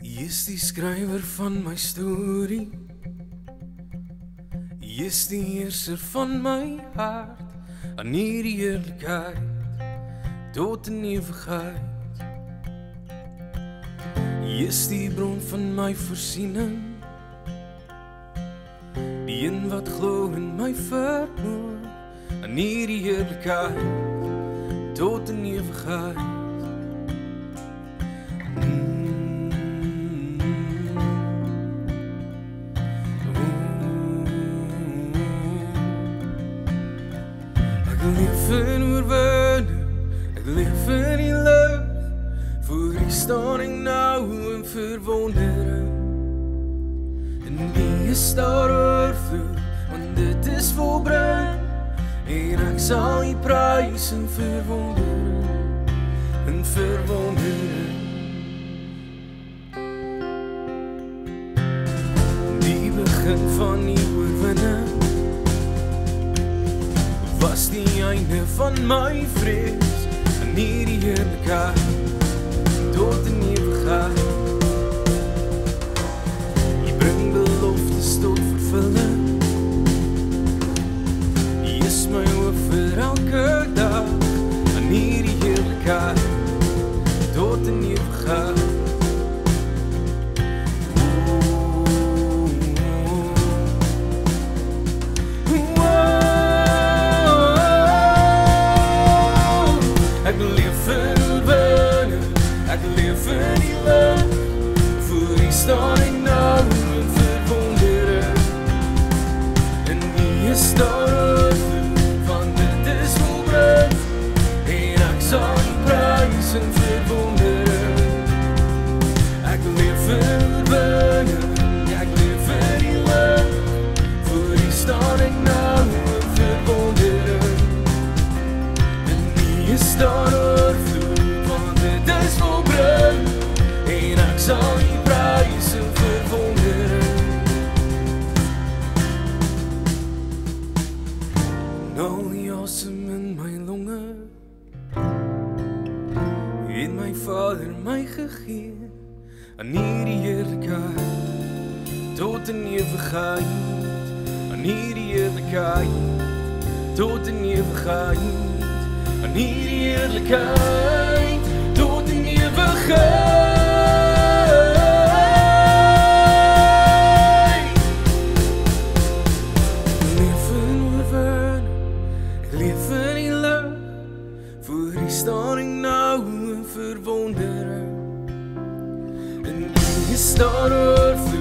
Jy is die skrywer van my storie. Jy is die heerser van my hart. Aan hierdie eerlikheid tot in ewigheid. Jy is die bron van my voorsiening, die een wat glo in my vermoë. Aan hierdie eerlikheid tot in ewigheid. Ek leef in oorwinning, ek leef in die lig. Voor U staan ek nou in verwondering. En wie is daar oorvloed, want dit is volbring. En ek sal U prys in verwondering, in verwondering. Die begin van die oorwinning was die einde van my vrees. En hierdie heerlikheid tot in ewigheid. Jy bring beloftes tot vervulling. Jy is my hoop vir elke dag. En hierdie heerlikheid tot in ewigheid. Ek leef in oorwinning, ek leef in die lig. Voor U staan ek nou in verwondering. En wie is daar oorvloed, want dit is volbring. En ek sal U prys in verwondering. Ek leef in oorwinning, ek leef in die lig. Voor U staan ek nou in verwondering. En wie is daar oorvloed, want dit is volbring. En ek sal U prys in verwondering. Al die asem in my longe het my Vader my gegee. Aan hierdie heerlikheid tot in ewigheid. Aan hierdie heerlikheid tot in ewigheid. Aan hierdie heerlikheid tot in ewigheid. Ek leef in oorwinning, ek leef in die lig. Voor U staan ek nou in verwondering. En U is daar oorvloed.